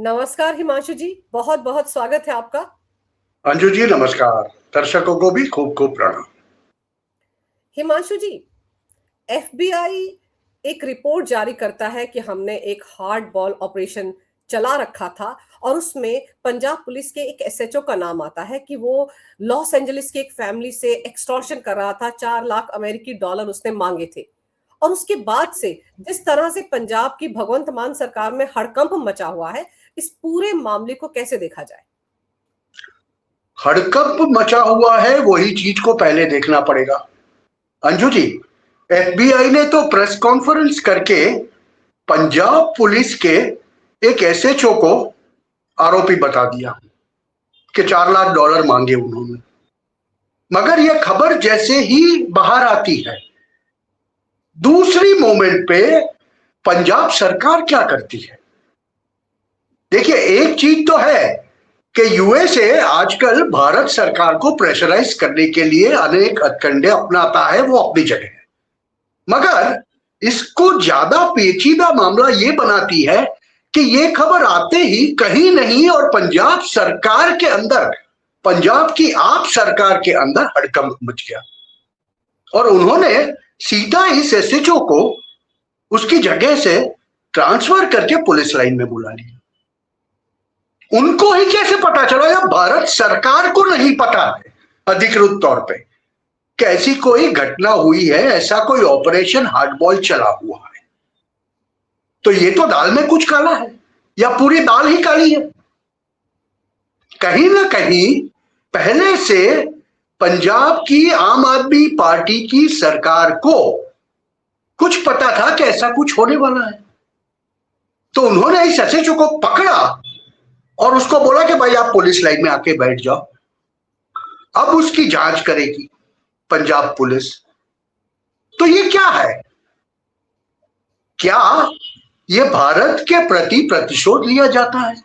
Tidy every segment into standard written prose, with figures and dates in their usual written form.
नमस्कार हिमांशु जी, बहुत बहुत स्वागत है आपका। अंजू जी नमस्कार। दर्शकों को भी खूब खूब प्रणाम। हिमांशु जी, एफबीआई एक रिपोर्ट जारी करता है कि हमने एक हार्ड बॉल ऑपरेशन चला रखा था और उसमें पंजाब पुलिस के एक एसएचओ का नाम आता है कि वो लॉस एंजलिस की एक फैमिली से एक्सटॉर्शन कर रहा था। 4 लाख अमेरिकी डॉलर उसने मांगे थे। और उसके बाद से जिस तरह से पंजाब की भगवंत मान सरकार में हड़कंप मचा हुआ है, इस पूरे मामले को कैसे देखा जाए? हड़कंप मचा हुआ है, वही चीज को पहले देखना पड़ेगा। अंजू जी, एफबीआई ने तो प्रेस कॉन्फ्रेंस करके पंजाब पुलिस के एक एसएचओ को आरोपी बता दिया कि 4 लाख डॉलर मांगे उन्होंने। मगर यह खबर जैसे ही बाहर आती है, दूसरी मोमेंट पे पंजाब सरकार क्या करती है। देखिए, एक चीज तो है कि यूएसए आजकल भारत सरकार को प्रेशराइज करने के लिए अनेक हथकंडे अपनाता है, वो अपनी जगह है। मगर इसको ज्यादा पेचीदा मामला ये बनाती है कि ये खबर आते ही कहीं नहीं और पंजाब सरकार के अंदर, पंजाब की आप सरकार के अंदर हड़कंप मच गया और उन्होंने सीधा इस एसएचओ को उसकी जगह से ट्रांसफर करके पुलिस लाइन में बुला लिया। उनको ही कैसे पता चला, या भारत सरकार को नहीं पता है अधिकृत तौर पे कि ऐसी कोई घटना हुई है, ऐसा कोई ऑपरेशन हार्डबॉल चला हुआ है? तो ये तो दाल में कुछ काला है, या पूरी दाल ही काली है। कहीं ना कहीं पहले से पंजाब की आम आदमी पार्टी की सरकार को कुछ पता था कि ऐसा कुछ होने वाला है, तो उन्होंने इस एसएचओ को पकड़ा और उसको बोला कि भाई आप पुलिस लाइन में आके बैठ जाओ, अब उसकी जांच करेगी पंजाब पुलिस। तो ये क्या है? क्या ये भारत के प्रति प्रतिशोध लिया जाता है?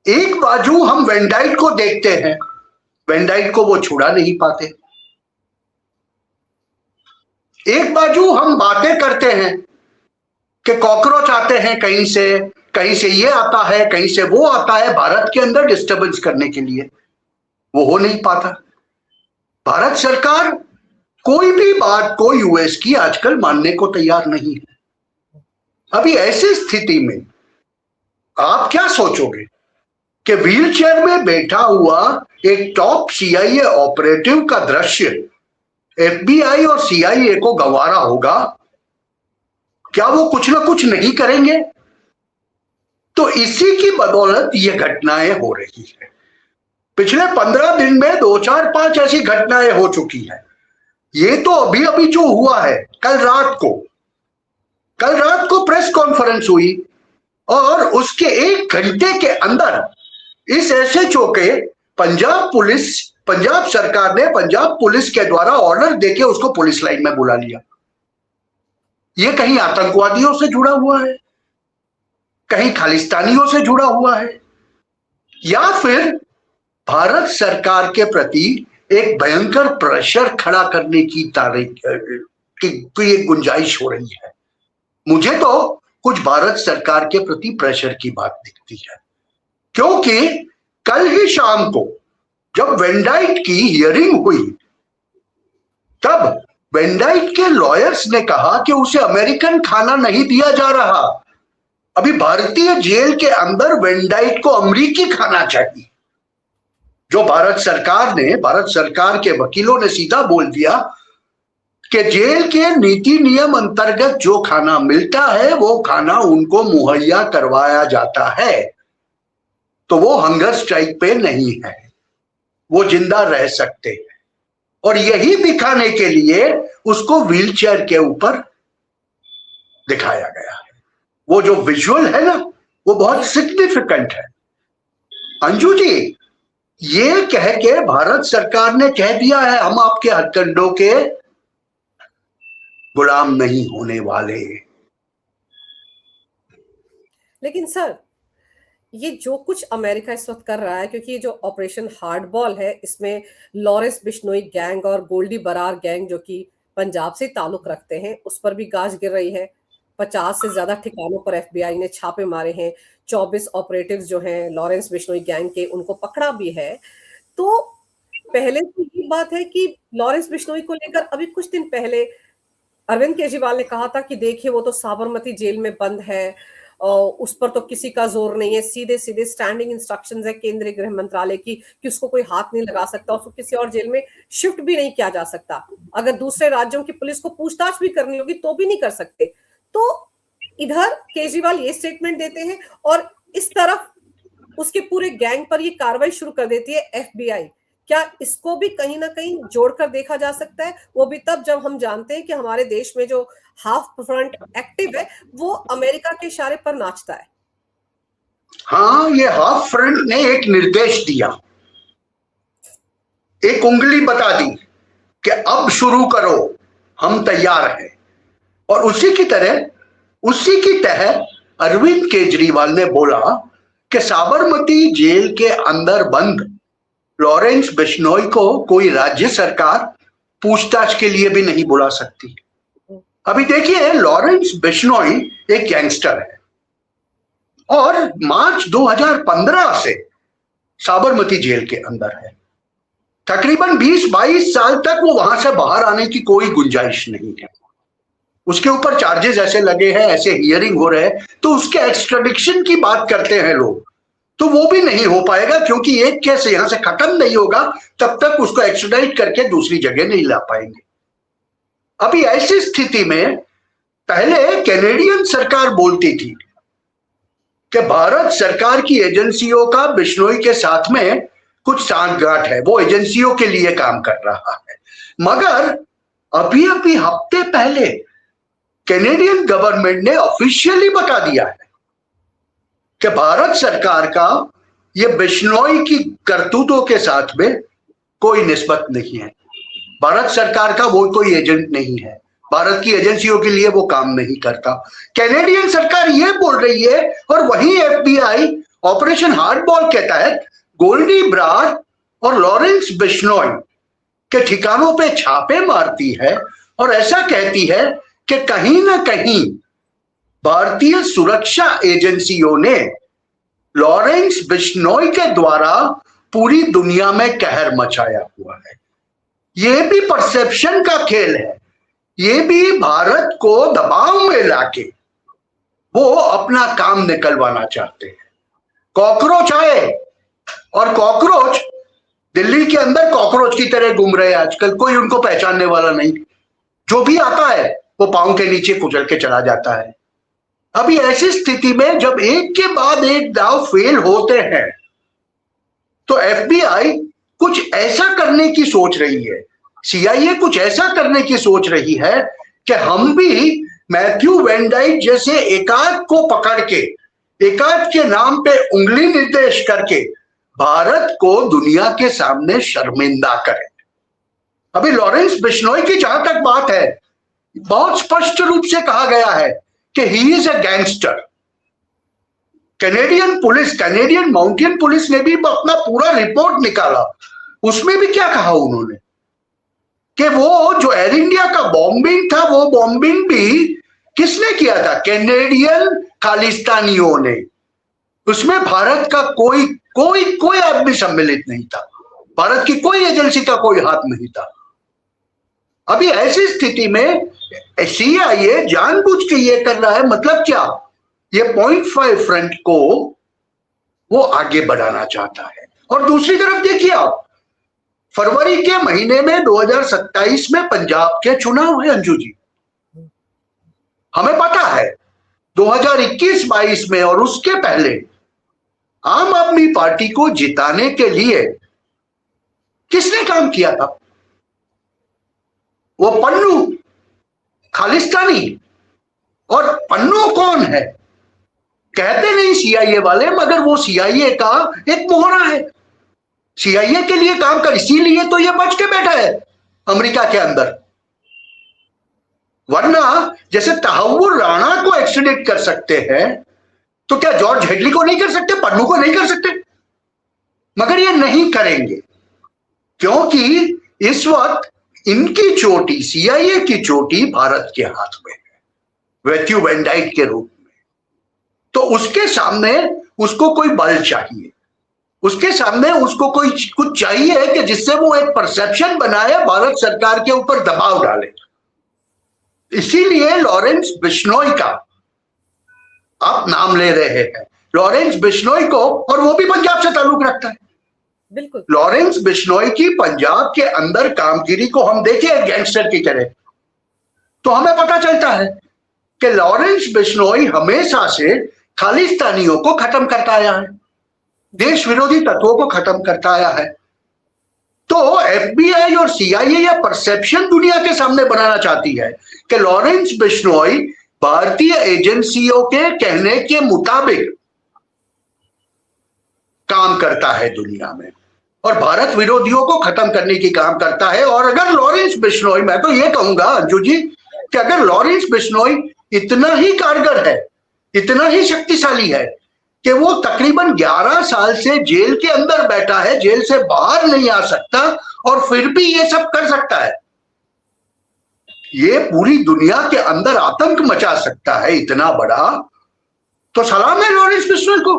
एक बाजू हम वेंडाइट को देखते हैं, वेंडाइट को वो छुड़ा नहीं पाते। एक बाजू हम बातें करते हैं कि कॉकरोच आते हैं कहीं से ये आता है, कहीं से वो आता है भारत के अंदर डिस्टर्बेंस करने के लिए। वो हो नहीं पाता। भारत सरकार कोई भी बात को यूएस की आजकल मानने को तैयार नहीं है। अभी ऐसी स्थिति में आप क्या सोचोगे कि व्हील चेयर में बैठा हुआ एक टॉप सीआईए ऑपरेटिव का दृश्य एफबीआई और सीआईए को गंवारा होगा? क्या वो कुछ ना कुछ नहीं करेंगे? तो इसी की बदौलत ये घटनाएं हो रही है। पिछले 15 दिन में 2 4 5 ऐसी घटनाएं हो चुकी है। ये तो अभी अभी जो हुआ है, कल रात को प्रेस कॉन्फ्रेंस हुई और उसके 1 घंटे के अंदर इस एसएचओ के पंजाब सरकार ने पंजाब पुलिस के द्वारा ऑर्डर देके उसको पुलिस लाइन में बुला लिया। ये कहीं आतंकवादियों से जुड़ा हुआ है, कहीं खालिस्तानियों से जुड़ा हुआ है, या फिर भारत सरकार के प्रति एक भयंकर प्रेशर खड़ा करने की गुंजाइश हो रही है? मुझे तो कुछ भारत सरकार के प्रति प्रेशर की बात दिखती है, क्योंकि कल ही शाम को जब वेंडाइट की हियरिंग हुई, तब वेंडाइट के लॉयर्स ने कहा कि उसे अमेरिकन खाना नहीं दिया जा रहा। अभी भारतीय जेल के अंदर वेंडाइट को अमेरिकी खाना चाहिए। जो भारत सरकार के वकीलों ने सीधा बोल दिया कि जेल के नीति नियम अंतर्गत जो खाना मिलता है वो खाना उनको मुहैया करवाया जाता है, तो वो हंगर स्ट्राइक पे नहीं है, वो जिंदा रह सकते हैं। और यही दिखाने के लिए उसको व्हील चेयर के ऊपर दिखाया गया है। वो जो विजुअल है ना, वो बहुत सिग्निफिकेंट है। अंजू जी, ये कह के भारत सरकार ने कह दिया है हम आपके हथकंडों के गुलाम नहीं होने वाले। लेकिन सर, ये जो कुछ अमेरिका इस वक्त कर रहा है, क्योंकि ये जो ऑपरेशन हार्डबॉल है, इसमें लॉरेंस बिश्नोई गैंग और गोल्डी बरार गैंग जो कि पंजाब से ताल्लुक रखते हैं, उस पर भी गाज गिर रही है। 50 से ज्यादा ठिकानों पर एफबीआई ने छापे मारे हैं। 24 ऑपरेटिव्स जो हैं लॉरेंस बिश्नोई गैंग के, उनको पकड़ा भी है। तो पहले तो ये बात है कि लॉरेंस बिश्नोई को लेकर अभी कुछ दिन पहले अरविंद केजरीवाल ने कहा था कि देखिए वो तो साबरमती जेल में बंद है, उस पर तो किसी का जोर नहीं है, सीधे सीधे स्टैंडिंग इंस्ट्रक्शंस है केंद्रीय गृह मंत्रालय की कि उसको कोई हाथ नहीं लगा सकता, उसको किसी और जेल में शिफ्ट भी नहीं किया जा सकता, अगर दूसरे राज्यों की पुलिस को पूछताछ भी करनी होगी तो भी नहीं कर सकते। तो इधर केजरीवाल ये स्टेटमेंट देते हैं और इस तरफ उसके पूरे गैंग पर ये कार्रवाई शुरू कर देती है एफबीआई। क्या इसको भी कहीं ना कहीं जोड़कर देखा जा सकता है? वो भी तब जब हम जानते हैं कि हमारे देश में जो हाफ फ्रंट एक्टिव है वो अमेरिका के इशारे पर नाचता है। हाँ, ये हाफ फ्रंट ने एक निर्देश दिया, एक उंगली बता दी कि अब शुरू करो, हम तैयार हैं। और उसी की तरह अरविंद केजरीवाल ने बोला कि साबरमती जेल के अंदर बंद लॉरेंस बिश्नोई को कोई राज्य सरकार पूछताछ के लिए भी नहीं बुला सकती। अभी देखिए, लॉरेंस बिश्नोई एक गैंगस्टर है और मार्च 2015 से साबरमती जेल के अंदर है। तकरीबन 20-22 साल तक वो वहां से बाहर आने की कोई गुंजाइश नहीं है। उसके ऊपर चार्जेस ऐसे लगे हैं, ऐसे हियरिंग हो रहे हैं, तो उसके एक्स्ट्राडिक्शन की बात करते हैं लोग, तो वो भी नहीं हो पाएगा क्योंकि एक केस यहां से खत्म नहीं होगा तब तक उसको एक्स्ट्राडाइट करके दूसरी जगह नहीं ला पाएंगे। अभी ऐसी स्थिति में पहले कैनेडियन सरकार बोलती थी कि भारत सरकार की एजेंसियों का बिश्नोई के साथ में कुछ सांठगांठ है, वो एजेंसियों के लिए काम कर रहा है। मगर अभी हफ्ते पहले कैनेडियन गवर्नमेंट ने ऑफिशियली बता दिया है कि भारत सरकार का ये बिश्नोई की करतूतों के साथ में कोई निस्बत नहीं है। भारत सरकार का वो कोई एजेंट नहीं है, भारत की एजेंसियों के लिए वो काम नहीं करता। कैनेडियन सरकार ये बोल रही है और वहीं एफबीआई ऑपरेशन हार्डबॉल के तहत गोल्डी ब्रार और लॉरेंस बिश्नोई के ठिकानों पे छापे मारती है और ऐसा कहती है कि कहीं ना कहीं भारतीय सुरक्षा एजेंसियों ने लॉरेंस बिश्नोई के द्वारा पूरी दुनिया में कहर मचाया हुआ है। यह भी परसेप्शन का खेल है, ये भी भारत को दबाव में लाके वो अपना काम निकलवाना चाहते हैं। कॉकरोच आए और कॉकरोच दिल्ली के अंदर कॉकरोच की तरह घूम रहे हैं आजकल, कोई उनको पहचानने वाला नहीं, जो भी आता है वो पांव के नीचे कुचल के चला जाता है। अभी ऐसी स्थिति में जब एक के बाद एक दांव फेल होते हैं तो एफबीआई कुछ ऐसा करने की सोच रही है, सीआईए कुछ ऐसा करने की सोच रही है कि हम भी मैथ्यू वैन डाइक जैसे एकाध को पकड़ के एकाध के नाम पे उंगली निर्देश करके भारत को दुनिया के सामने शर्मिंदा करें। अभी लॉरेंस बिश्नोई की जहां तक बात है, बहुत स्पष्ट रूप से कहा गया है कि he is a gangster. Canadian mountain police ने भी अपना पूरा रिपोर्ट निकाला, उसमें भी क्या कहा उन्होंने कि वो जो एयर इंडिया का बॉम्बिंग था, वो बॉम्बिंग भी किसने किया था? कैनेडियन खालिस्तानियों ने। उसमें भारत का कोई आदमी सम्मिलित नहीं था, भारत की कोई एजेंसी का कोई हाथ नहीं था। अभी ऐसी स्थिति में सीआईए जानबूझ के ये कर रहा है, मतलब क्या? ये 0.5 फ्रंट को वो आगे बढ़ाना चाहता है। और दूसरी तरफ देखिए आप, फरवरी के महीने में 2027 में पंजाब के चुनाव है अंजू जी। हमें पता है 2021-22 में और उसके पहले आम आदमी पार्टी को जिताने के लिए किसने काम किया था? वो पन्नू, खालिस्तानी। और पन्नू कौन है? कहते नहीं सीआईए वाले, मगर वो सीआईए का एक मोहरा है। सीआईए के लिए काम कर, इसीलिए तो ये बच के बैठा है अमेरिका के अंदर। वरना जैसे तहव्वुर राणा को एक्सट्रेडिट कर सकते हैं तो क्या जॉर्ज हेडली को नहीं कर सकते, पन्नू को नहीं कर सकते? मगर ये नहीं करेंगे क्योंकि इस वक्त इनकी चोटी, सीआईए की चोटी भारत के हाथ में है, मैथ्यू वैन डाइक के रूप में। तो उसके सामने उसको कोई बल चाहिए, उसके सामने उसको कोई कुछ चाहिए कि जिससे वो एक परसेप्शन बनाए, भारत सरकार के ऊपर दबाव डाले। इसीलिए लॉरेंस बिश्नोई का आप नाम ले रहे हैं, लॉरेंस बिश्नोई को, और वो भी पंजाब से ताल्लुक रखता है। बिल्कुल। लॉरेंस बिश्नोई की पंजाब के अंदर कामगिरी को हम देखें गैंगस्टर की तरह, तो हमें पता चलता है कि लॉरेंस बिश्नोई हमेशा से खालिस्तानियों को खत्म करता आया है, देश विरोधी तत्वों को खत्म करता आया है। तो एफबीआई और सीआईए यह परसेप्शन दुनिया के सामने बनाना चाहती है कि लॉरेंस बिश्नोई भारतीय एजेंसियों के कहने के मुताबिक काम करता है दुनिया में और भारत विरोधियों को खत्म करने की काम करता है। और अगर लॉरेंस बिश्नोई, मैं तो ये कहूंगा अंजू जी कि अगर लॉरेंस बिश्नोई इतना ही कारगर है, इतना ही शक्तिशाली है कि वो तकरीबन 11 साल से जेल के अंदर बैठा है, जेल से बाहर नहीं आ सकता और फिर भी ये सब कर सकता है, ये पूरी दुनिया के अंदर आतंक मचा सकता है इतना बड़ा, तो सलाम है लॉरेंस बिश्नोई को।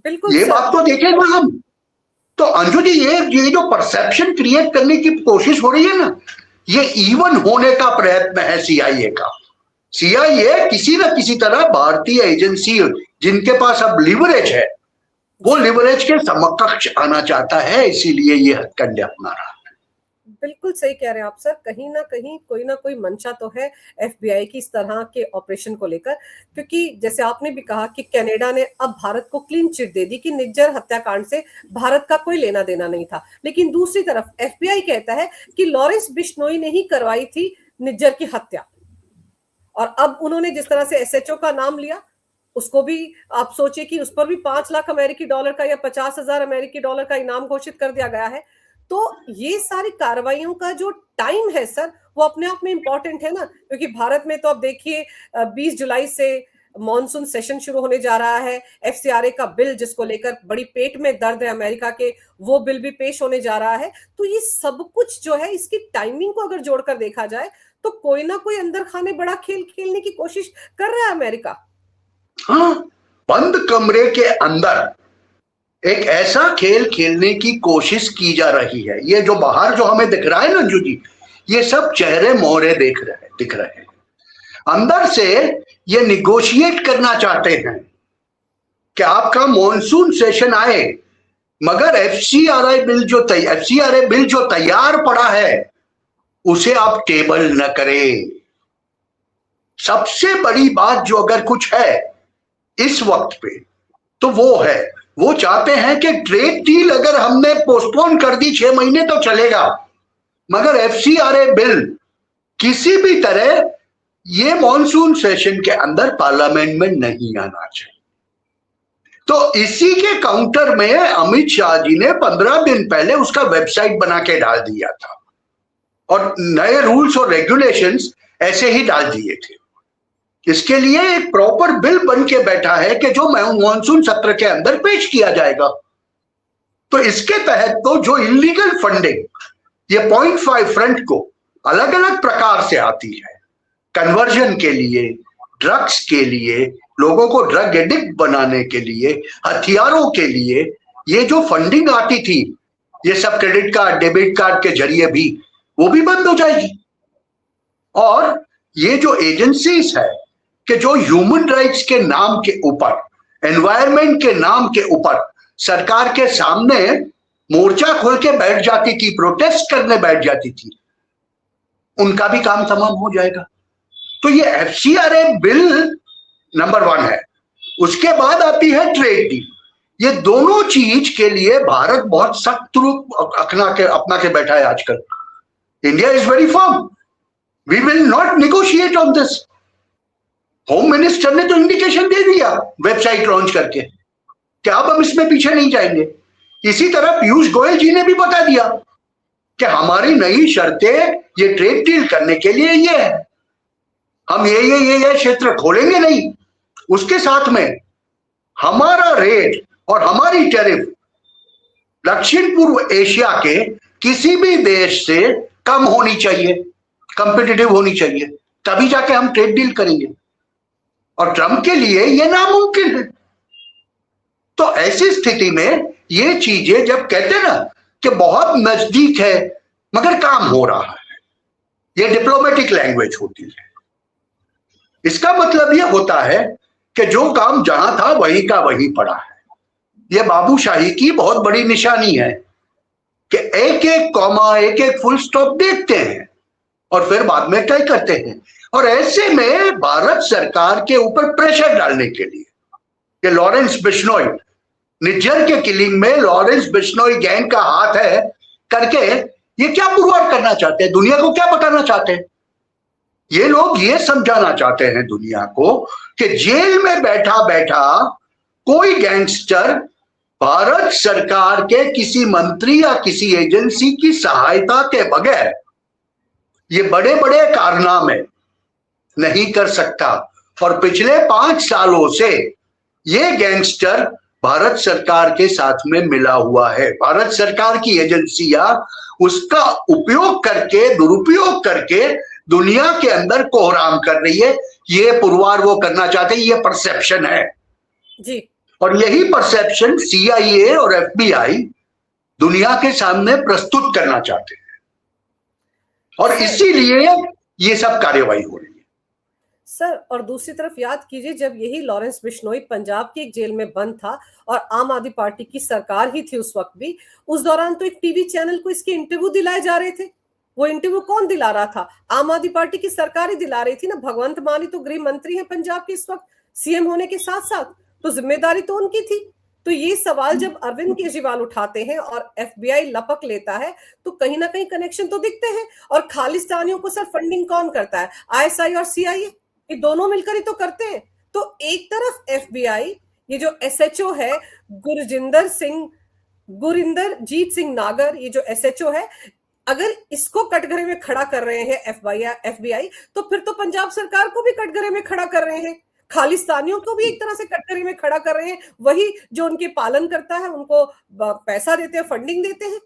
बिल्कुल ये बात तो देखेंगे हम। तो अंजू जी, ये जो परसेप्शन क्रिएट करने की कोशिश हो रही है ना, ये इवन होने का प्रयत्न है सीआईए का। सीआईए किसी न किसी तरह भारतीय एजेंसी जिनके पास अब लिवरेज है, वो लिवरेज के समकक्ष आना चाहता है, इसीलिए ये हथकंडे अपना रहा है। बिल्कुल सही कह रहे हैं आप सर, कहीं ना कहीं कोई ना कोई मंशा तो है एफबीआई की इस तरह के ऑपरेशन को लेकर, क्योंकि जैसे आपने भी कहा कि कनाडा ने अब भारत को क्लीन चिट दे दी कि निज्जर हत्याकांड से भारत का कोई लेना देना नहीं था, लेकिन दूसरी तरफ एफबीआई कहता है कि लॉरेंस बिश्नोई ने ही करवाई थी निज्जर की हत्या। और अब उन्होंने जिस तरह से एसएचओ का नाम लिया, उसको भी आप सोचिए कि उस पर भी 5 लाख अमेरिकी डॉलर का या 50,000 अमेरिकी डॉलर का इनाम घोषित कर दिया गया है। तो ये सारी कार्रवाइयों का जो टाइम है सर, वो अपने आप में इंपॉर्टेंट है ना, क्योंकि भारत में तो अब देखिए 20 जुलाई से मॉनसून सेशन शुरू होने जा रहा है, एफसीआरए का बिल जिसको लेकर बड़ी पेट में दर्द है अमेरिका के, वो बिल भी पेश होने जा रहा है। तो ये सब कुछ जो है, इसकी टाइमिंग को अगर जोड़कर देखा जाए तो कोई ना कोई अंदर खाने बड़ा खेल खेलने की कोशिश कर रहा है अमेरिका। हाँ, बंद कमरे के अंदर एक ऐसा खेल खेलने की कोशिश की जा रही है। ये जो बाहर जो हमें दिख रहा है ना अंजू जी, ये सब चेहरे मोहरे दिख रहे हैं। अंदर से ये निगोशिएट करना चाहते हैं कि आपका मॉनसून सेशन आए, मगर एफसीआरए बिल जो तैयार पड़ा है उसे आप टेबल न करें। सबसे बड़ी बात जो अगर कुछ है इस वक्त पे, तो वो है, वो चाहते हैं कि ट्रेड डील अगर हमने पोस्टपोन कर दी 6 महीने तो चलेगा, मगर एफसीआरए बिल किसी भी तरह ये मॉनसून सेशन के अंदर पार्लियामेंट में नहीं आना चाहिए। तो इसी के काउंटर में अमित शाह जी ने 15 दिन पहले उसका वेबसाइट बना के डाल दिया था और नए रूल्स और रेगुलेशंस ऐसे ही डाल दिए थे। इसके लिए एक प्रॉपर बिल बन के बैठा है कि जो मॉनसून सत्र के अंदर पेश किया जाएगा। तो इसके तहत तो जो इलीगल फंडिंग ये 0.5 फ्रंट को अलग अलग प्रकार से आती है, कन्वर्जन के लिए, ड्रग्स के लिए, लोगों को ड्रग एडिक्ट बनाने के लिए, हथियारों के लिए, ये जो फंडिंग आती थी, ये सब क्रेडिट कार्ड, डेबिट कार्ड के जरिए भी, वो भी बंद हो जाएगी। और ये जो एजेंसीज है कि जो ह्यूमन राइट्स के नाम के ऊपर, एनवायरमेंट के नाम के ऊपर सरकार के सामने मोर्चा खोल के बैठ जाती थी, प्रोटेस्ट करने बैठ जाती थी, उनका भी काम तमाम हो जाएगा। तो ये एफसीआरए बिल नंबर 1 है। उसके बाद आती है ट्रेड डील। ये दोनों चीज के लिए भारत बहुत सख्त रूप अपना के बैठा है आजकल। India is very firm, we will not negotiate on this. Home minister ने तो इंडिकेशन दे दिया वेबसाइट लॉन्च करके कि अब हम इसमें पीछे नहीं जाएंगे। इसी तरह पीयूष गोयल जी ने भी बता दिया कि हमारी नई शर्तें ये ट्रेड डील करने के लिए ये है, हम ये क्षेत्र खोलेंगे नहीं, उसके साथ में हमारा रेट और हमारी टैरिफ दक्षिण पूर्व एशिया के किसी भी देश से कम होनी चाहिए, कंपिटिटिव होनी चाहिए, तभी जाके हम ट्रेड डील करेंगे। और ट्रंप के लिए यह नामुमकिन है। तो ऐसी स्थिति में ये चीजें जब कहते ना कि बहुत नजदीक है मगर काम हो रहा है, ये डिप्लोमेटिक लैंग्वेज होती है। इसका मतलब ये होता है कि जो काम जहां था वहीं का वहीं पड़ा है। ये बाबूशाही की बहुत बड़ी निशानी है कि एक एक कॉमा, एक एक फुल स्टॉप देखते हैं और फिर बाद में तय करते हैं। और ऐसे में भारत सरकार के ऊपर प्रेशर डालने के लिए कि लॉरेंस बिश्नोई, निज्जर के किलिंग में लॉरेंस बिश्नोई गैंग का हाथ है करके ये क्या पुरवार करना चाहते हैं, दुनिया को क्या बताना चाहते हैं? ये लोग ये समझाना चाहते हैं दुनिया को कि जेल में बैठा बैठा कोई गैंगस्टर भारत सरकार के किसी मंत्री या किसी एजेंसी की सहायता के बगैर ये बड़े बड़े कारनामे नहीं कर सकता। और पिछले 5 सालों से ये गैंगस्टर भारत सरकार के साथ में मिला हुआ है। भारत सरकार की एजेंसियां उसका उपयोग करके, दुरुपयोग करके दुनिया के अंदर कोहराम कर रही है। ये पुरवार वो करना चाहते हैं, ये परसेप्शन है जी। और यही परसेप्शन CIA और FBI दुनिया के सामने प्रस्तुत करना चाहते हैं और इसीलिए ये सब कार्यवाही हो रही है। सर, और दूसरी तरफ याद कीजिए, जब यही लॉरेंस बिश्नोई पंजाब की एक जेल में बंद था और आम आदमी पार्टी की सरकार ही थी उस वक्त भी, उस दौरान तो एक टीवी चैनल को इसके इंटरव्यू दिलाए जा रहे थे। वो इंटरव्यू कौन दिला रहा था? आम आदमी पार्टी की सरकार ही दिला रही थी ना। भगवंत मान ही तो गृह मंत्री है पंजाब के इस वक्त, CM होने के साथ साथ, तो जिम्मेदारी तो उनकी थी। तो ये सवाल जब अरविंद केजरीवाल उठाते हैं और FBI लपक लेता है, तो कहीं ना कहीं कनेक्शन तो दिखते हैं। और खालिस्तानियों को सर फंडिंग कौन करता है? ISI और CIA, ये दोनों मिलकर ही तो करते हैं। तो एक तरफ FBI, ये जो SHO है गुरिंदरजीत सिंह नागर, ये जो SHO है, अगर इसको कटघरे में खड़ा कर रहे हैं FBI, तो फिर तो पंजाब सरकार को भी कटघरे में खड़ा कर रहे हैं, खालिस्तानियों को भी एक तरह से कटघरे में खड़ा कर रहे हैं। वही जो उनके पालन करता है, उनको पैसा देते हैं, फंडिंग देते हैं।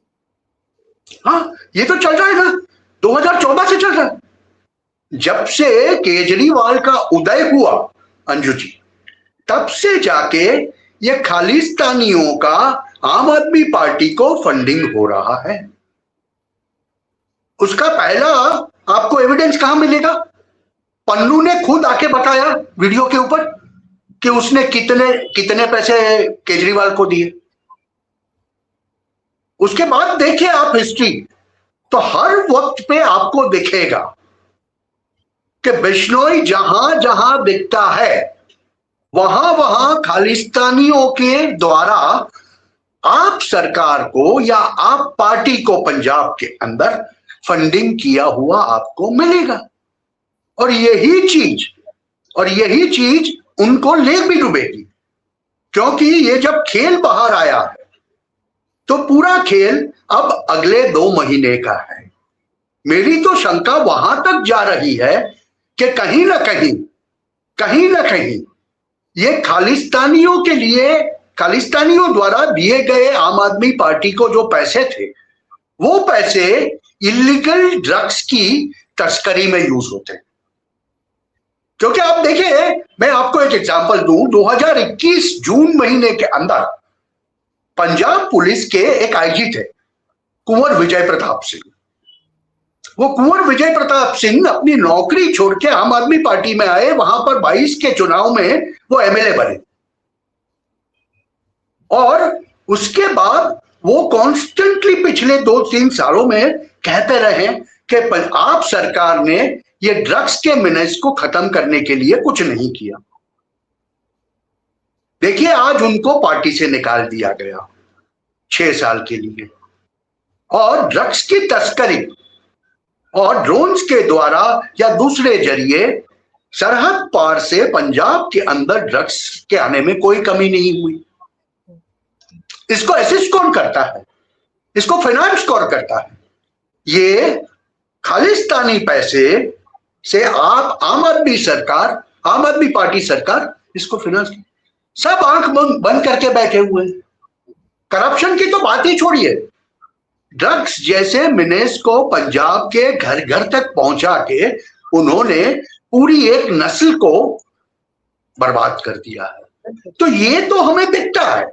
हाँ, ये तो चल रहा है ना, 2014 से चल रहा है। जब से केजरीवाल का उदय हुआ अंजू जी, तब से जाके ये खालिस्तानियों का आम आदमी पार्टी को फंडिंग हो रहा है। उसका पहला आपको एविडेंस कहां मिलेगा? पन्नू ने खुद आके बताया वीडियो के ऊपर कि उसने कितने कितने पैसे केजरीवाल को दिए। उसके बाद देखिए आप हिस्ट्री, तो हर वक्त पे आपको दिखेगा कि बिश्नोई जहां जहां दिखता है वहां वहां खालिस्तानियों के द्वारा आप सरकार को या आप पार्टी को पंजाब के अंदर फंडिंग किया हुआ आपको मिलेगा। और यही चीज उनको ले भी डूबेगी, क्योंकि ये जब खेल बाहर आया है तो पूरा खेल अब अगले 2 महीने का है। मेरी तो शंका वहां तक जा रही है कि कहीं ना कहीं ये खालिस्तानियों के लिए, खालिस्तानियों द्वारा दिए गए आम आदमी पार्टी को जो पैसे थे, वो पैसे इलीगल ड्रग्स की तस्करी में यूज होते हैं। क्योंकि आप देखिए, मैं आपको एक एग्जांपल दूं, 2021 जून महीने के अंदर पंजाब पुलिस के एक IG थे, कुंवर विजय प्रताप सिंह। वो कुंवर विजय प्रताप सिंह अपनी नौकरी छोड़ के आम आदमी पार्टी में आए, वहां पर 22 के चुनाव में वो MLA बने और उसके बाद वो कॉन्स्टेंटली पिछले 2-3 सालों में कहते रहे कि आप सरकार ने ये ड्रग्स के मिनज को खत्म करने के लिए कुछ नहीं किया। देखिए आज उनको पार्टी से निकाल दिया गया 6 साल के लिए, और ड्रग्स की तस्करी और ड्रोन्स के द्वारा या दूसरे जरिए सरहद पार से पंजाब के अंदर ड्रग्स के आने में कोई कमी नहीं हुई। इसको असिस्ट कौन करता है? इसको फाइनेंस कौन करता है? ये खालिस्तानी पैसे से आप आम आदमी पार्टी सरकार इसको फाइनेंस, सब आंख बंद करके बैठे हुए हैं। करप्शन की तो बात ही छोड़िए, ड्रग्स जैसे मिनेस को पंजाब के घर घर तक पहुंचा के उन्होंने पूरी एक नस्ल को बर्बाद कर दिया है। तो ये तो हमें दिखता है,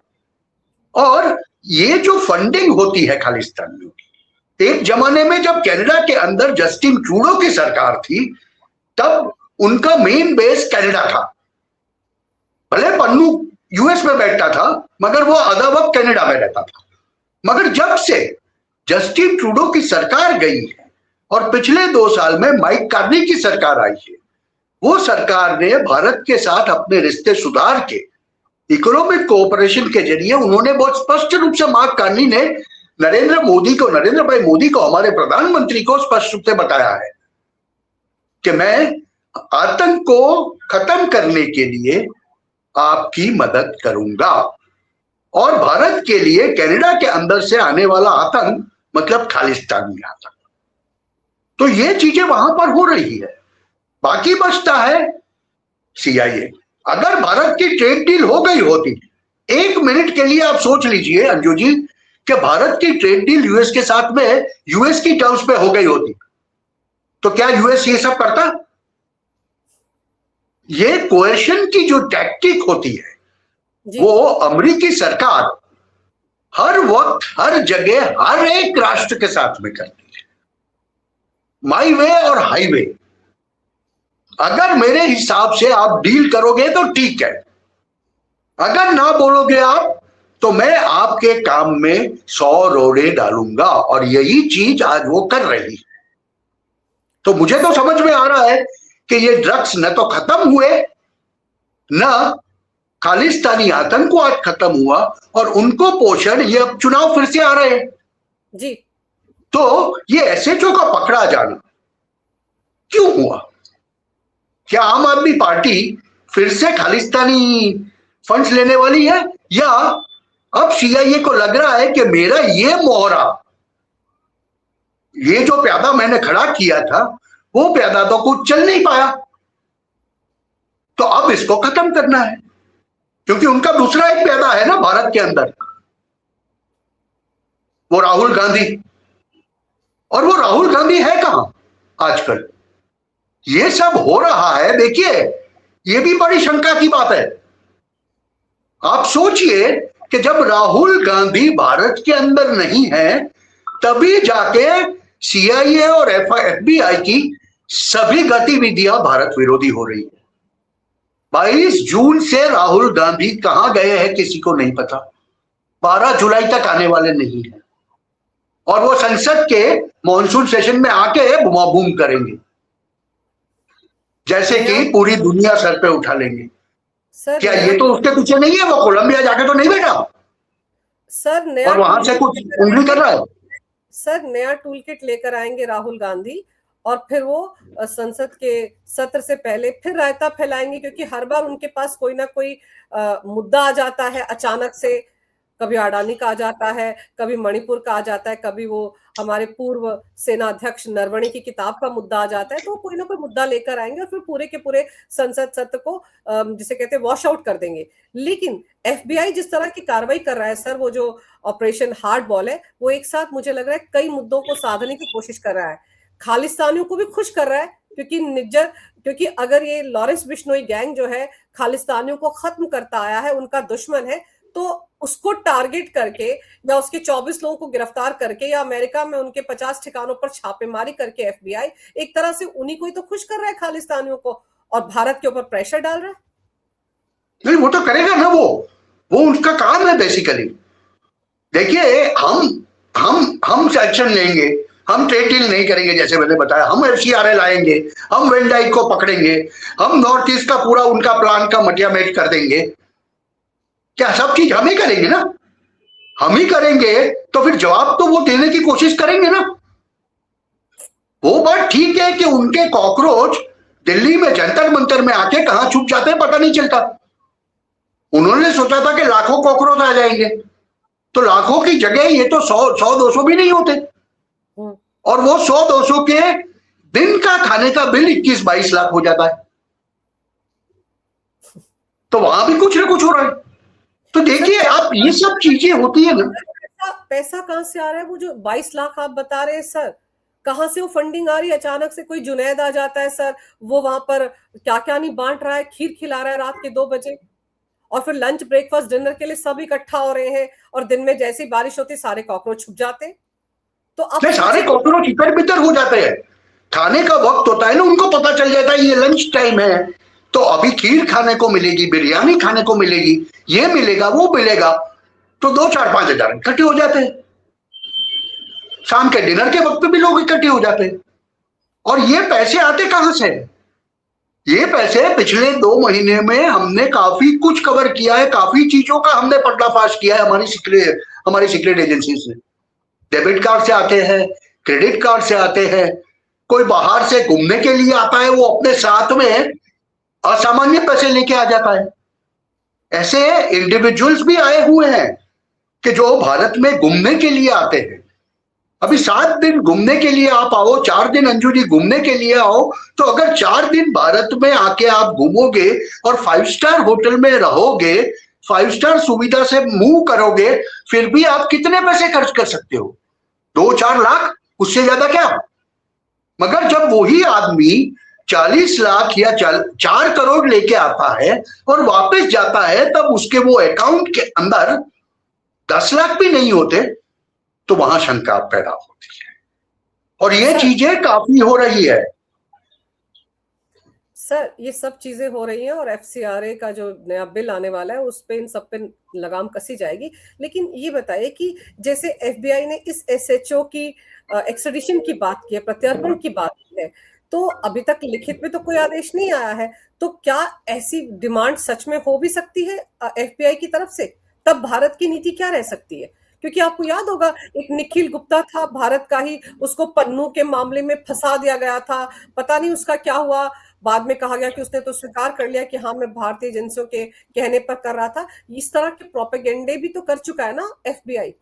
और ये जो फंडिंग होती है खालिस्तानियों की, एक जमाने में जब कनाडा के अंदर जस्टिन ट्रूडो की सरकार थी, तब उनका मेन बेस कनाडा था। भले पन्नू यूएस में बैठता था, मगर वो आधा वक्त कनाडा में रहता था। मगर जब से जस्टिन ट्रूडो की सरकार गई है और पिछले 2 साल में माइक कार्नी की सरकार आई है, वो सरकार ने भारत के साथ अपने रिश्ते सुधार के इकोनॉमिक कोऑपरेशन के जरिए उन्होंने बहुत स्पष्ट रूप से मार्क कार्नी ने नरेंद्र भाई मोदी को, हमारे प्रधानमंत्री को स्पष्ट रूप से बताया है कि मैं आतंक को खत्म करने के लिए आपकी मदद करूंगा, और भारत के लिए कनाडा के अंदर से आने वाला आतंक मतलब खालिस्तानी आतंक। तो ये चीजें वहां पर हो रही है। बाकी बचता है सीआईए। अगर भारत की ट्रेड डील हो गई होती, 1 मिनट के लिए आप सोच लीजिए अंजू जी, कि भारत की ट्रेड डील यूएस के साथ में यूएस की टर्म्स पे हो गई होती, तो क्या यूएस ये सब करता? ये कोएशन की जो टैक्टिक होती है वो अमेरिकी सरकार हर वक्त हर जगह हर एक राष्ट्र के साथ में करती है। माई वे और हाईवे। अगर मेरे हिसाब से आप डील करोगे तो ठीक है, अगर ना बोलोगे आप तो मैं आपके काम में 100 रोड़े डालूंगा, और यही चीज आज वो कर रही है। तो मुझे तो समझ में आ रहा है कि ये ड्रग्स न तो खत्म हुए, न खालिस्तानी आतंकवाद खत्म हुआ, और उनको पोषण, ये अब चुनाव फिर से आ रहे हैं जी। तो ये एसएचओ का पकड़ा जाना क्यों हुआ? क्या आम आदमी पार्टी फिर से खालिस्तानी फंड्स लेने वाली है, या अब सीआईए को लग रहा है कि मेरा ये मोहरा, ये जो प्यादा मैंने खड़ा किया था, वो प्यादा तो कुछ चल नहीं पाया, तो अब इसको खत्म करना है, क्योंकि उनका दूसरा एक प्यादा है ना भारत के अंदर, वो राहुल गांधी। और वो राहुल गांधी है कहां आजकल? ये सब हो रहा है। देखिए, ये भी बड़ी शंका की बात है। आप सोचिए कि जब राहुल गांधी भारत के अंदर नहीं है, तभी जाके सीआईए और एफबीआई की सभी गतिविधियां भारत विरोधी हो रही है। 22 जून से राहुल गांधी कहां गए हैं किसी को नहीं पता। 12 जुलाई तक आने वाले नहीं है, और वो संसद के मॉनसून सेशन में आके बुमाबूम करेंगे, जैसे कि पूरी दुनिया सर पे उठा लेंगे। सर, क्या ये तो उसके पीछे नहीं है? वो कोलंबिया जाके तो नहीं बैठा सर, नया और वहां से कुछ उंगली कर रहा है? सर, नया टूल किट लेकर आएंगे राहुल गांधी, और फिर वो संसद के सत्र से पहले फिर रायता फैलाएंगे, क्योंकि हर बार उनके पास कोई ना कोई मुद्दा आ जाता है अचानक से। कभी अडानी का आ जाता है, कभी मणिपुर का आ जाता है, कभी वो हमारे पूर्व सेना अध्यक्ष नरवणे की किताब का मुद्दा आ जाता है। तो कोई ना कोई मुद्दा लेकर आएंगे और फिर पूरे के पूरे संसद सत्र को जिसे कहते हैं वॉश आउट कर देंगे। लेकिन एफबीआई जिस तरह की कार्रवाई कर रहा है सर, वो जो ऑपरेशन हार्ड बॉल है, वो एक साथ मुझे लग रहा है कई मुद्दों को साधने की कोशिश कर रहा है। खालिस्तानियों को भी खुश कर रहा है, क्योंकि अगर ये लॉरेंस बिश्नोई गैंग जो है खालिस्तानियों को खत्म करता आया है, उनका दुश्मन है, तो उसको टारगेट करके या उसके 24 लोगों को गिरफ्तार करके या अमेरिका में उनके 50 ठिकानों पर छापेमारी करके एफबीआई एक तरह से उन्हीं को ही तो खुश कर रहा है खालिस्तानियों को, और भारत के ऊपर प्रेशर डाल रहा है। नहीं, वो तो करेगा ना, वो उनका काम है बेसिकली। देखिए, हम एक्शन लेंगे, हम ट्रेड डील नहीं करेंगे जैसे मैंने बताया, हम एफसीआरए लाएंगे, हम वेंडाइक को पकड़ेंगे, हम नॉर्थ ईस्ट का पूरा उनका प्लान का मटिया मेट कर देंगे। क्या सब चीज हम ही करेंगे ना? हम ही करेंगे तो फिर जवाब तो वो देने की कोशिश करेंगे ना। वो बात ठीक है कि उनके कॉकरोच दिल्ली में जंतर मंतर में आके कहां छुप जाते हैं पता नहीं चलता। उन्होंने सोचा था कि लाखों कॉकरोच आ जाएंगे, तो लाखों की जगह ये तो 100-200 भी नहीं होते, और वो 100-200 के दिन का खाने का बिल 21-22 लाख हो जाता है। तो वहां भी कुछ ना कुछ हो रहा है। तो देखिए, आप ये सब चीजें होती है ना। पैसा कहां से आ रहा है? वो जो 22 लाख आप बता रहे हैं सर, कहां से वो फंडिंग आ रही है? अचानक से कोई जुनैद आ जाता है सर, वो वहां पर क्या क्या नहीं बांट रहा है, खीर खिला रहा है रात के 2 बजे, और फिर लंच ब्रेकफास्ट डिनर के लिए सब इकट्ठा हो रहे हैं और दिन में जैसी बारिश होती सारे कॉकरोच छुप जाते। तो अब सारे कॉकरोच इधर बितर हो जाते हैं। खाने का वक्त होता है ना, उनको पता चल जाता है ये लंच टाइम है, तो अभी खीर खाने को मिलेगी, बिरयानी खाने को मिलेगी, ये मिलेगा वो मिलेगा, तो 2 4 5 हजार इकट्ठे हो जाते हैं। शाम के डिनर के वक्त पे भी लोग इकट्ठे हो जाते हैं। और ये पैसे आते कहां से? ये पैसे पिछले 2 महीने में हमने काफी कुछ कवर किया है, काफी चीजों का हमने पर्दाफाश किया है हमारी सीक्रेट एजेंसी से। डेबिट कार्ड से आते हैं, क्रेडिट कार्ड से आते हैं, कोई बाहर से घूमने के लिए आता है, वो अपने साथ में असामान्य पैसे लेके आ जाता है। ऐसे इंडिविजुअल्स भी आए हुए हैं कि जो भारत में घूमने के लिए आते हैं। अभी 7 दिन घूमने के लिए आप आओ, 4 दिन अंजू जी घूमने के लिए आओ, तो अगर 4 दिन भारत में आके आप घूमोगे और 5 स्टार होटल में रहोगे, 5 स्टार सुविधा से मूव करोगे, फिर भी आप कितने पैसे खर्च कर सकते हो? 2 4 लाख, उससे ज्यादा क्या? मगर जब वही आदमी 40 लाख या 4 करोड़ लेके आता है और वापस जाता है, तब उसके वो अकाउंट के अंदर 10 लाख भी नहीं होते, तो वहां शंका पैदा होती है। और ये चीजें काफी हो रही है सर। ये सब चीजें हो रही हैं और एफसीआरए का जो नया बिल आने वाला है उस पे इन सब पे लगाम कसी जाएगी। लेकिन ये बताइए कि जैसे एफबीआई ने इस एसएचओ की एक्सट्रेडिशन की बात की है, प्रत्यार्पण की बात की है, तो अभी तक लिखित में तो कोई आदेश नहीं आया है। तो क्या ऐसी डिमांड सच में हो भी सकती है एफबीआई की तरफ से? तब भारत की नीति क्या रह सकती है? क्योंकि आपको याद होगा एक निखिल गुप्ता था भारत का ही, उसको पन्नू के मामले में फंसा दिया गया था, पता नहीं उसका क्या हुआ। बाद में कहा गया कि उसने तो स्वीकार कर लिया कि हाँ मैं भारतीय एजेंसियों के कहने पर कर रहा था। इस तरह के प्रोपेगेंडे भी तो कर चुका है ना एफबीआई।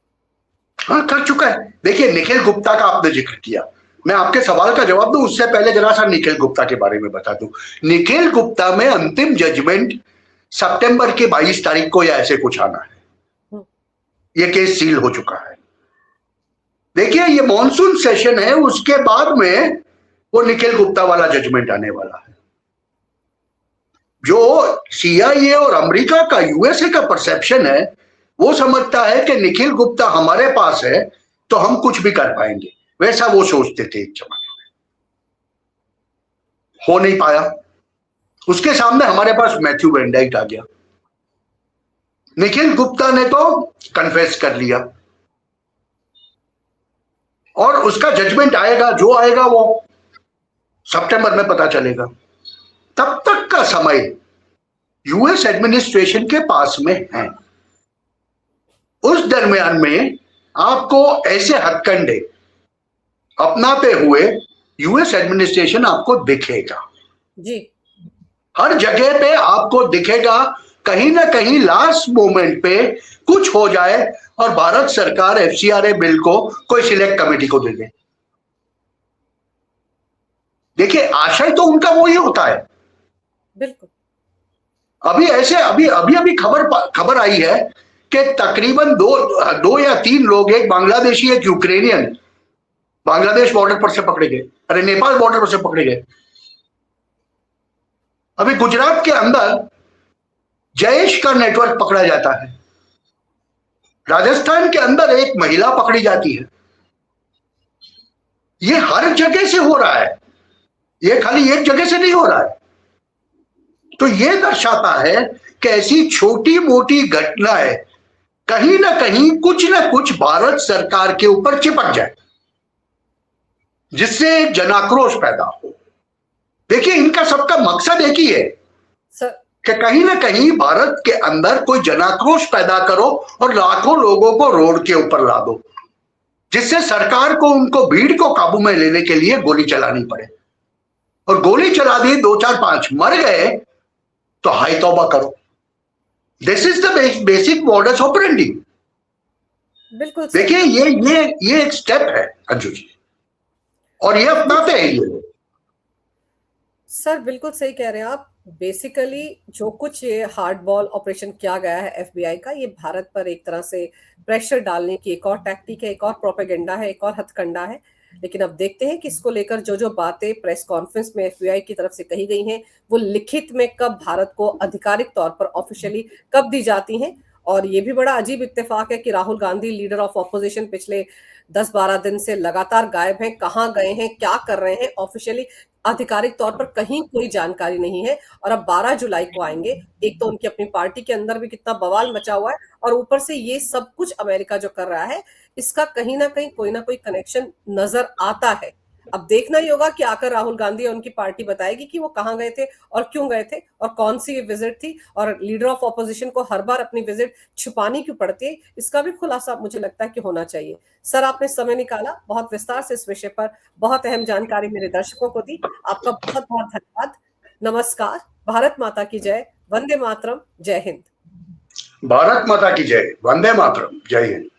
हाँ, कर चुका है। देखिए, निखिल गुप्ता का आपने जिक्र किया, मैं आपके सवाल का जवाब दूं उससे पहले जरा सा निखिल गुप्ता के बारे में बता दूं। निखिल गुप्ता में अंतिम जजमेंट सितंबर के 22 तारीख को या ऐसे कुछ आना है। ये केस सील हो चुका है। देखिए, ये मॉनसून सेशन है, उसके बाद में वो निखिल गुप्ता वाला जजमेंट आने वाला है। जो सीआईए और अमेरिका का, यूएसए का परसेप्शन है, वो समझता है कि निखिल गुप्ता हमारे पास है तो हम कुछ भी कर पाएंगे, वैसा वो सोचते थे एक जमाने में। हो नहीं पाया। उसके सामने हमारे पास मैथ्यू वेंडाइट आ गया। निखिल गुप्ता ने तो कन्फेस कर लिया और उसका जजमेंट आएगा, जो आएगा वो सितंबर में पता चलेगा। तब तक का समय यूएस एडमिनिस्ट्रेशन के पास में है। उस दरमियान में आपको ऐसे हथकंडे अपनाते हुए यूएस एडमिनिस्ट्रेशन आपको दिखेगा जी। हर जगह पे आपको दिखेगा। कहीं ना कहीं लास्ट मोमेंट पे कुछ हो जाए और भारत सरकार एफसीआरए बिल को कोई सिलेक्ट कमेटी को दे दे। देखिए, आशय तो उनका वही होता है। बिल्कुल। अभी ऐसे अभी अभी अभी खबर आई है कि तकरीबन दो या 3 लोग, एक बांग्लादेशी एक यूक्रेनियन, बांग्लादेश बॉर्डर पर से पकड़े गए, अरे नेपाल बॉर्डर पर से पकड़े गए। अभी गुजरात के अंदर जयेश का नेटवर्क पकड़ा जाता है। राजस्थान के अंदर एक महिला पकड़ी जाती है। ये हर जगह से हो रहा है, ये खाली एक जगह से नहीं हो रहा है। तो ये दर्शाता है कि ऐसी छोटी मोटी घटनाएं कहीं ना कुछ भारत सरकार के ऊपर चिपक जाए, जिससे जनाक्रोश पैदा हो। देखिए, इनका सबका मकसद एक ही है कि कहीं ना कहीं भारत के अंदर कोई जनाक्रोश पैदा करो और लाखों लोगों को रोड के ऊपर ला दो, जिससे सरकार को उनको भीड़ को काबू में लेने के लिए गोली चलानी पड़े। और गोली चला दी, 2 4 5 मर गए, तो हाय तौबा करो। This is the basic modus operandi. बिल्कुल। देखिए, ये एक स्टेप है अंजू जी, और ये अपनाते हैं ये लोग। सर बिल्कुल सही कह रहे हैं आप। बेसिकली जो कुछ ये हार्ड बॉल ऑपरेशन किया गया है एफबीआई का, ये भारत पर एक तरह से प्रेशर डालने की एक और टैक्टिक है, एक और प्रोपेगेंडा है, एक और हथकंडा है। लेकिन अब देखते हैं कि इसको लेकर जो जो बातें प्रेस कॉन्फ्रेंस में एफबीआई की तरफ से कही गई हैं वो लिखित में कब भारत को आधिकारिक तौर पर ऑफिशियली कब दी जाती हैं। और ये भी बड़ा अजीब इत्तेफाक है कि Rahul Gandhi leader of opposition पिछले 10-12 दिन से लगातार गायब हैं, कहाँ गए हैं, क्या कर रहे हैं, ऑफिशियली आधिकारिक तौर पर कहीं कोई जानकारी नहीं है। और अब 12 जुलाई को आएंगे। एक तो उनकी अपनी पार्टी के अंदर भी कितना बवाल मचा हुआ है और ऊपर से ये सब कुछ अमेरिका जो कर रहा है इसका कहीं ना कहीं कोई ना कोई कनेक्शन नजर आता है। अब देखना ही होगा कि आकर राहुल गांधी और उनकी पार्टी बताएगी कि वो कहाँ गए थे और क्यों गए थे और कौन सी विजिट थी और लीडर ऑफ ऑपोजिशन को हर बार अपनी विजिट छुपानी क्यों पड़ती है, इसका भी खुलासा मुझे लगता है कि होना चाहिए। सर, आपने समय निकाला, बहुत विस्तार से इस विषय पर बहुत अहम जानकारी मेरे दर्शकों को दी। आपका बहुत बहुत धन्यवाद। नमस्कार। भारत माता की जय। वंदे मातरम। जय हिंद। भारत माता की जय। वंदे मातरम। जय हिंद।